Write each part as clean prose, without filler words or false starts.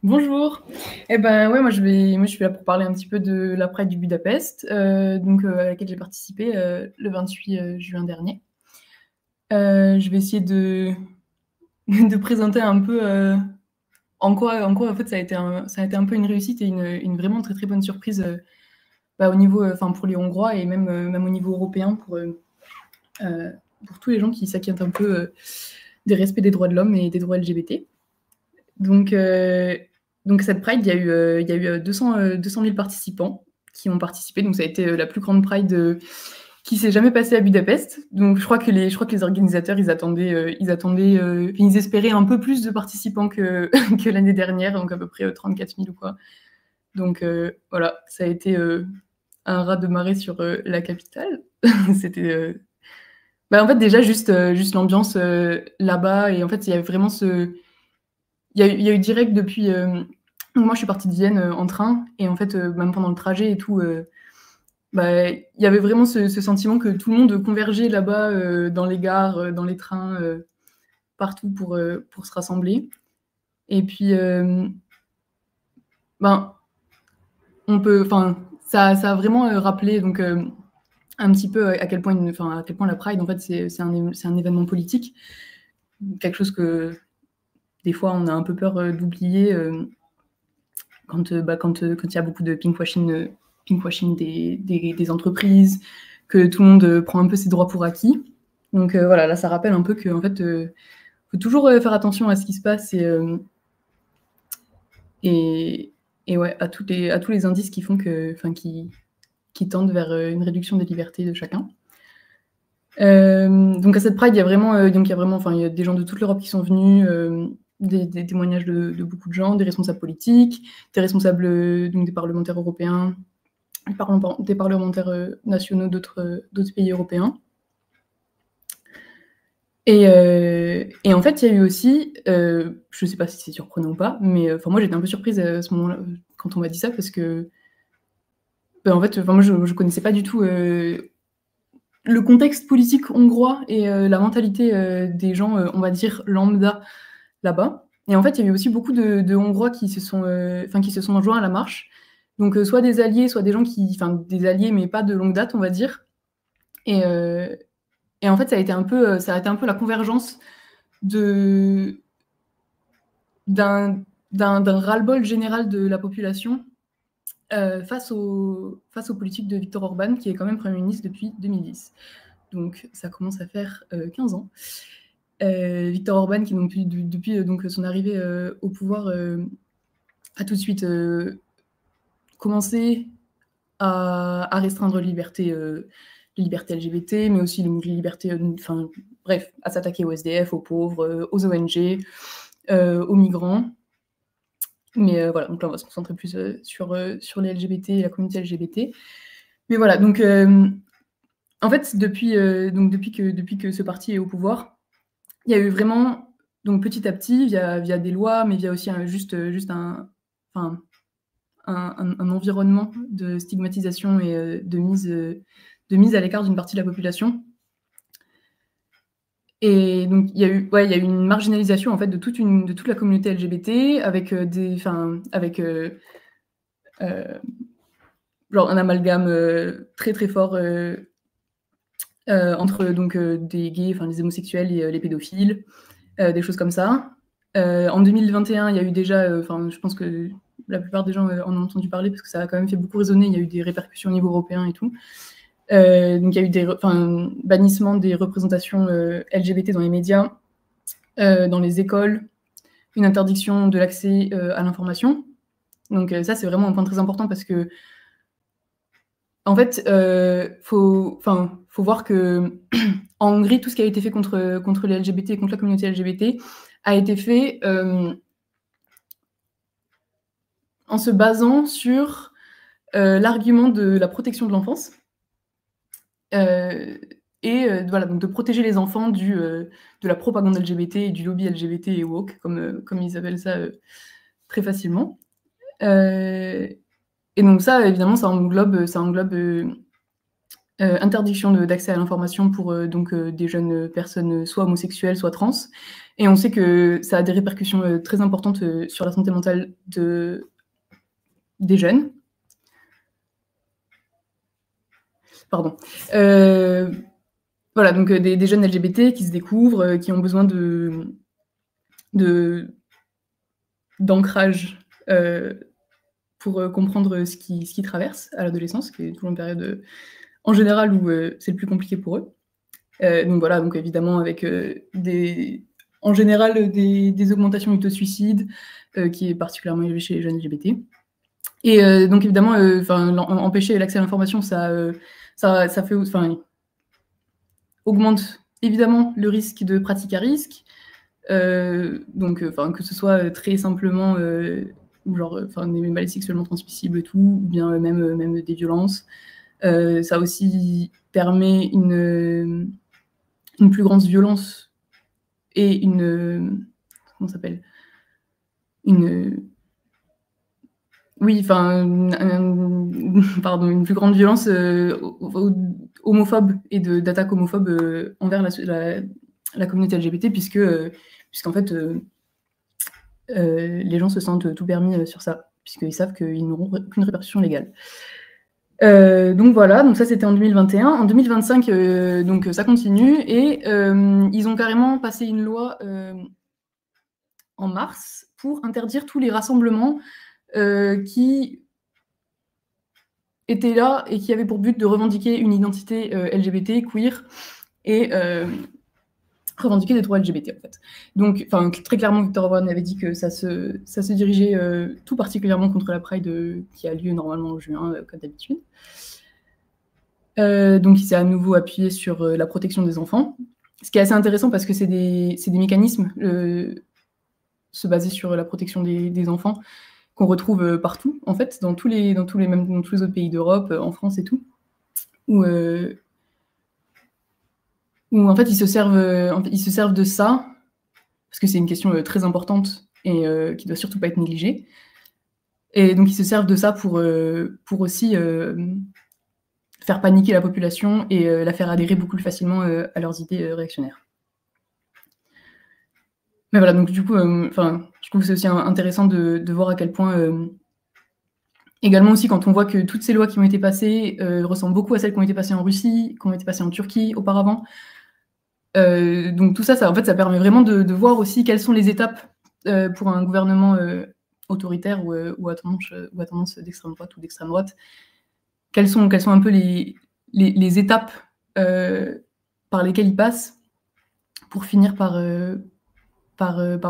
Bonjour. Eh ben ouais, moi je suis là pour parler un petit peu de la Pride du Budapest, à laquelle j'ai participé le 28 juin dernier. Je vais essayer de, de présenter un peu en quoi en fait ça a été un peu une réussite et une vraiment très très bonne surprise au niveau, enfin pour les Hongrois et même au niveau européen pour tous les gens qui s'inquiètent un peu des respects des droits de l'homme et des droits LGBT. Donc, euh, donc cette Pride, il y a eu 200 000 participants qui ont participé. Donc ça a été la plus grande Pride qui s'est jamais passée à Budapest. Donc je crois que les organisateurs, ils espéraient un peu plus de participants que, que l'année dernière, donc à peu près 34 000 ou quoi. Donc voilà, ça a été un raz de marée sur la capitale. C'était en fait déjà juste l'ambiance là-bas et en fait il y avait vraiment ce il y a eu direct depuis. Moi, je suis partie de Vienne en train, et en fait, même pendant le trajet et tout, il y avait vraiment ce sentiment que tout le monde convergeait là-bas dans les gares, dans les trains, partout pour se rassembler. Et puis, ben, ça a vraiment rappelé donc un petit peu à quel point la Pride, en fait, c'est un événement politique, quelque chose que des fois on a un peu peur d'oublier. Quand il y a beaucoup de pinkwashing des entreprises, que tout le monde prend un peu ses droits pour acquis. Donc voilà, là, ça rappelle un peu qu'en fait, faut toujours faire attention à ce qui se passe et, et ouais, à tous les indices qui font qui tendent vers une réduction des libertés de chacun. Donc à cette Pride, il y a des gens de toute l'Europe qui sont venus, des témoignages de beaucoup de gens, des responsables politiques, des responsables donc des parlementaires européens, des parlementaires nationaux d'autres pays européens. Et en fait, il y a eu aussi, je ne sais pas si c'est surprenant ou pas, mais moi j'étais un peu surprise à ce moment-là quand on m'a dit ça parce que en fait, moi je ne connaissais pas du tout le contexte politique hongrois et la mentalité des gens, on va dire, lambda là-bas. Et en fait, il y avait aussi beaucoup de Hongrois qui se sont joints à la marche. Donc, soit des alliés, soit des gens des alliés, mais pas de longue date, on va dire. Et, euh, et en fait, ça a été un peu la convergence de, d'un ras-le-bol général de la population face aux politiques de Viktor Orban, qui est quand même Premier ministre depuis 2010. Donc ça commence à faire 15 ans. Viktor Orban, qui donc, depuis donc, son arrivée au pouvoir, a tout de suite commencé à restreindre les libertés LGBT, mais aussi les libertés, bref, à s'attaquer aux SDF, aux pauvres, aux ONG, aux migrants. Mais voilà, donc là, on va se concentrer plus sur les LGBT et la communauté LGBT. Mais voilà, donc en fait, depuis que ce parti est au pouvoir, il y a eu vraiment, donc petit à petit, via des lois, mais via aussi juste enfin, un environnement de stigmatisation et de mise à l'écart d'une partie de la population. Et donc, il y a eu une marginalisation en fait, de toute la communauté LGBT avec, genre un amalgame très très fort entre des gays, les homosexuels et les pédophiles, des choses comme ça. En 2021, il y a eu déjà, je pense que la plupart des gens en ont entendu parler parce que ça a quand même fait beaucoup résonner. Il y a eu des répercussions au niveau européen et tout. Donc il y a eu bannissement des représentations LGBT dans les médias, dans les écoles, une interdiction de l'accès à l'information. Donc ça, c'est vraiment un point très important parce que, en fait, faut voir que en Hongrie, tout ce qui a été fait contre les LGBT et contre la communauté LGBT a été fait en se basant sur l'argument de la protection de l'enfance. Voilà, donc de protéger les enfants de la propagande LGBT et du lobby LGBT et woke, comme ils appellent ça très facilement. Et donc ça, évidemment, ça englobe interdiction d'accès à l'information pour donc des jeunes personnes soit homosexuelles, soit trans. Et on sait que ça a des répercussions très importantes sur la santé mentale des jeunes. Pardon. Voilà, donc des jeunes LGBT qui se découvrent, qui ont besoin d'ancrage pour comprendre ce qu'ils traversent à l'adolescence, qui est toujours une période en général où c'est le plus compliqué pour eux. Donc voilà, donc évidemment avec en général des augmentations du taux de suicide, qui est particulièrement élevé chez les jeunes LGBT. Et donc évidemment, empêcher l'accès à l'information, ça fait, augmente évidemment le risque de pratiques à risque. Donc, que ce soit très simplement des maladies sexuellement transmissibles et tout, ou bien même des violences. Ça aussi permet une plus grande violence et comment ça s'appelle ? Une plus grande violence homophobe et d'attaques homophobes envers la communauté LGBT, puisqu'en fait, les gens se sentent tout permis sur ça, puisqu'ils savent qu'ils n'auront aucune répercussion légale. Donc voilà, donc ça c'était en 2021. En 2025, donc ça continue, et ils ont carrément passé une loi en mars pour interdire tous les rassemblements qui étaient là et qui avaient pour but de revendiquer une identité LGBT, queer, et revendiquer des droits LGBT, en fait. Donc, très clairement, Viktor Orban avait dit que ça se dirigeait tout particulièrement contre la Pride qui a lieu normalement en juin, comme d'habitude. Donc, il s'est à nouveau appuyé sur la protection des enfants, ce qui est assez intéressant parce que c'est des mécanismes se baser sur la protection des enfants qu'on retrouve partout, en fait, dans tous les autres pays d'Europe, en France et tout, où en fait ils se servent de ça, parce que c'est une question très importante et qui doit surtout pas être négligée. Et donc ils se servent de ça pour aussi faire paniquer la population et la faire adhérer beaucoup plus facilement à leurs idées réactionnaires. Mais voilà, donc du coup, je trouve que c'est aussi intéressant de voir à quel point, également aussi quand on voit que toutes ces lois qui ont été passées ressemblent beaucoup à celles qui ont été passées en Russie, qui ont été passées en Turquie auparavant. Donc tout ça, en fait, ça permet vraiment de voir aussi quelles sont les étapes pour un gouvernement autoritaire ou à tendance d'extrême droite ou d'extrême droite. Quelles sont un peu les étapes par lesquelles ils passent pour finir par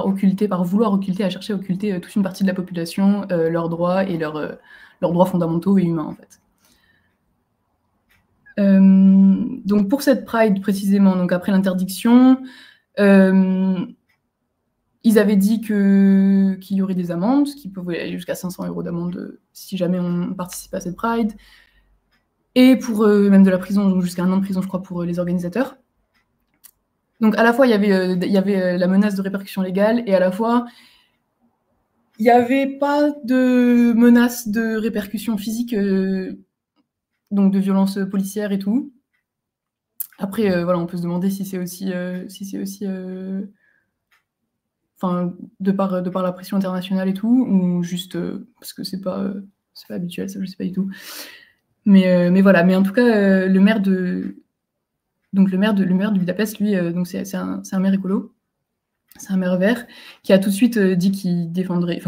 occulter, par vouloir occulter, à chercher à occulter toute une partie de la population, leurs droits et leurs droits fondamentaux et humains, en fait. Donc pour cette Pride précisément, donc après l'interdiction, ils avaient dit qu'il y aurait des amendes, qui pouvaient aller jusqu'à 500 € d'amende si jamais on participe à cette Pride, et pour même de la prison, donc jusqu'à 1 an de prison, je crois, pour les organisateurs. Donc à la fois, il y avait la menace de répercussions légales, et à la fois, il n'y avait pas de menace de répercussions physiques, donc de violences policières et tout. Après, voilà, on peut se demander si c'est aussi, de par la pression internationale et tout, ou juste parce que c'est pas habituel, ça, je sais pas du tout. Mais voilà, mais en tout cas, le maire de Budapest, lui, donc c'est un maire écolo, c'est un maire vert, qui a tout de suite dit qu'il défendait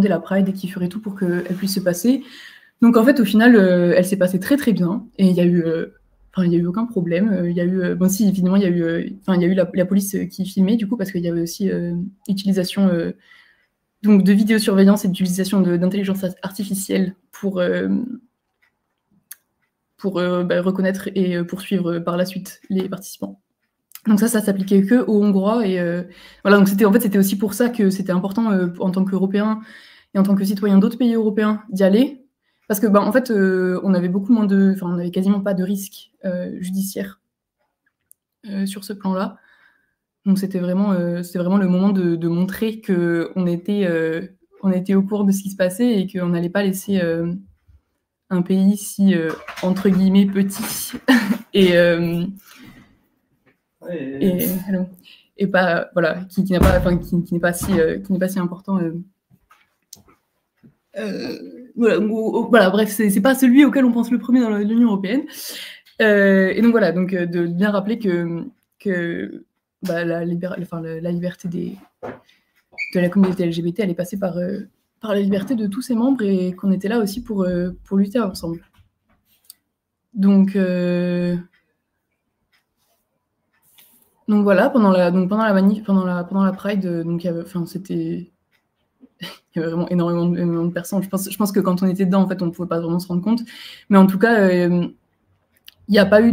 la Pride et qu'il ferait tout pour qu'elle puisse se passer. Donc en fait, au final, elle s'est passée très très bien, et il y a eu aucun problème. Il y a eu, si, évidemment, il y a eu la police qui filmait, du coup, parce qu'il y avait aussi utilisation donc de vidéosurveillance et d'utilisation d'intelligence artificielle pour reconnaître et poursuivre par la suite les participants. Donc ça s'appliquait que aux Hongrois, et voilà, donc c'était aussi pour ça que c'était important en tant qu'Européens et en tant que citoyens d'autres pays européens d'y aller, parce que en fait on avait on avait quasiment pas de risque judiciaire sur ce plan-là. Donc c'était vraiment le moment de montrer qu'on était au courant de ce qui se passait et qu'on n'allait pas laisser un pays si, entre guillemets, petit et pas, voilà, qui n'est pas, enfin, qui n'est pas si important. Voilà, bref, c'est pas celui auquel on pense le premier dans l'Union européenne. Et donc voilà, donc de bien rappeler que la liberté de la communauté LGBT, elle est passée par la liberté de tous ses membres et qu'on était là aussi pour lutter ensemble. Donc voilà, pendant la manif, pendant la Pride, donc c'était il y avait vraiment énormément de personnes. Je pense que quand on était dedans, en fait, on ne pouvait pas vraiment se rendre compte. Mais en tout cas, il n'y a pas eu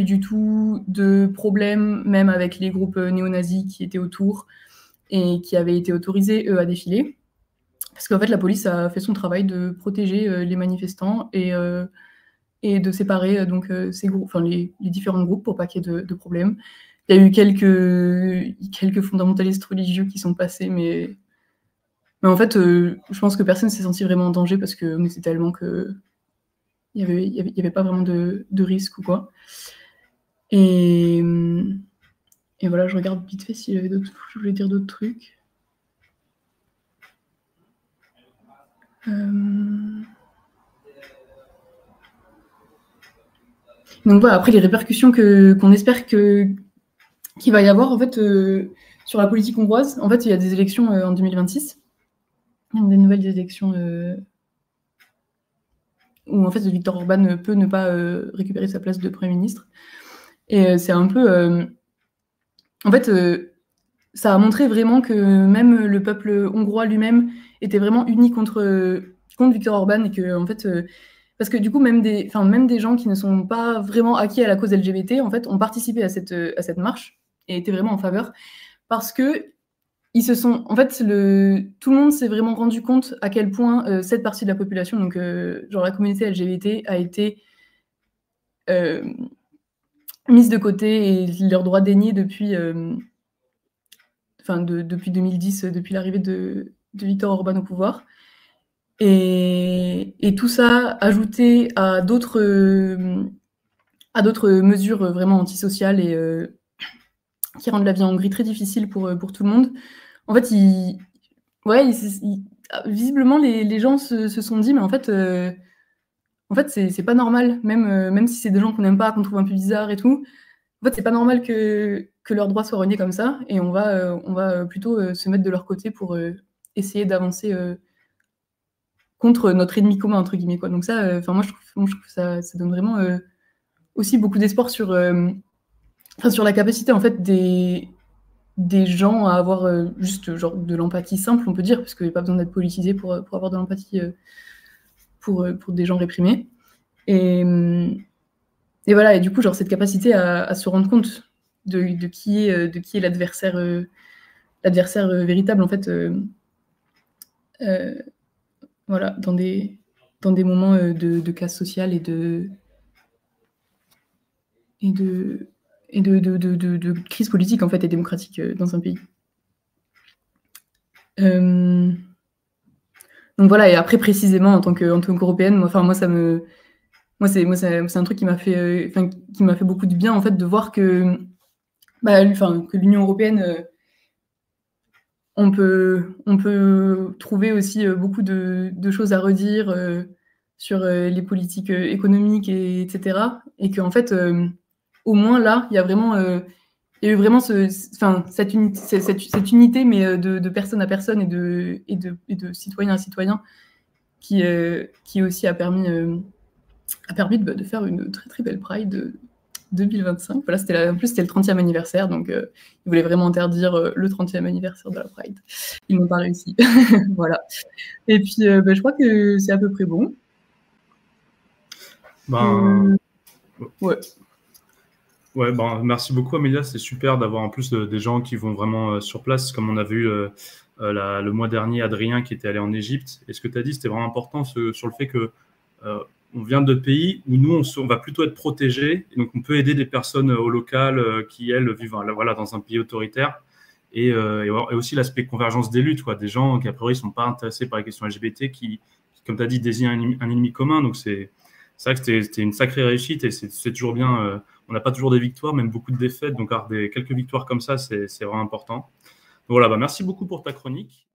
du tout de problème, même avec les groupes néo-nazis qui étaient autour et qui avaient été autorisés, eux, à défiler. Parce qu'en fait, la police a fait son travail de protéger les manifestants et de séparer donc ces groupes, les différents groupes pour pas qu'il y ait de problème. Il y a eu quelques fondamentalistes religieux qui sont passés, mais en fait, je pense que personne s'est senti vraiment en danger parce qu'on était tellement que il y avait pas vraiment de risque ou quoi. Et voilà, je regarde vite fait s'il y avait d'autres. Je voulais dire d'autres trucs. Donc voilà, après les répercussions qu'on espère qu'il va y avoir en fait sur la politique hongroise. En fait, il y a des élections en 2026. Il y a des nouvelles élections où en fait Viktor Orban peut ne pas récupérer sa place de Premier ministre. Et c'est un peu... en fait, ça a montré vraiment que même le peuple hongrois lui-même était vraiment uni contre Viktor Orban et que, en fait... parce que du coup, même des gens qui ne sont pas vraiment acquis à la cause LGBT, en fait, ont participé à cette marche et étaient vraiment en faveur. Parce que ils se sont, en fait, tout le monde s'est vraiment rendu compte à quel point cette partie de la population, donc genre la communauté LGBT, a été mise de côté et leurs droits déniés depuis, depuis 2010, depuis l'arrivée de Viktor Orban au pouvoir. Et tout ça ajouté à d'autres mesures vraiment antisociales et qui rendent la vie en Hongrie très difficile pour tout le monde. En fait, visiblement, les gens se sont dit, mais en fait, c'est pas normal, même si c'est des gens qu'on n'aime pas, qu'on trouve un peu bizarres et tout. En fait, c'est pas normal que leurs droits soient reniés comme ça, et on va plutôt se mettre de leur côté pour essayer d'avancer contre notre ennemi commun, entre guillemets, quoi. Donc ça, moi, je trouve que ça donne vraiment aussi beaucoup d'espoir sur la capacité, en fait, des gens à avoir juste genre de l'empathie simple, on peut dire, parce qu'il n'y a pas besoin d'être politisé pour avoir de l'empathie pour des gens réprimés. Et voilà, et du coup, genre cette capacité à se rendre compte de qui est l'adversaire véritable, en fait, voilà, dans des moments de casse sociale et de crise politique, en fait, et démocratique dans un pays. Donc voilà, et après précisément en tant qu'Européenne, moi c'est un truc qui m'a fait beaucoup de bien, en fait, de voir que l'Union européenne, on peut trouver aussi beaucoup de choses à redire sur les politiques économiques, etc. Et qu'en fait, au moins là, il y a eu vraiment cette unité, mais de personne à personne et de citoyen à citoyen qui aussi a permis de faire une très très belle Pride 2025. Voilà, en plus c'était le 30e anniversaire, donc ils voulaient vraiment interdire le 30e anniversaire de la Pride. Ils n'ont pas réussi. Voilà. Et puis je crois que c'est à peu près bon. Ouais. Ouais, merci beaucoup Amélia, c'est super d'avoir en plus des gens qui vont vraiment sur place, comme on a vu le mois dernier Adrien qui était allé en Égypte. Et ce que tu as dit, c'était vraiment important sur le fait que on vient de pays où nous, on va plutôt être protégés. Et donc, on peut aider des personnes au local qui, elles, vivent dans un pays autoritaire. Et aussi l'aspect convergence des luttes, quoi, des gens qui, a priori, ne sont pas intéressés par les questions LGBT, qui comme tu as dit, désigner un ennemi commun. Donc, c'est vrai que c'était une sacrée réussite et c'est toujours bien. On n'a pas toujours des victoires, même beaucoup de défaites. Donc, avoir quelques victoires comme ça, c'est vraiment important. Donc, voilà, merci beaucoup pour ta chronique.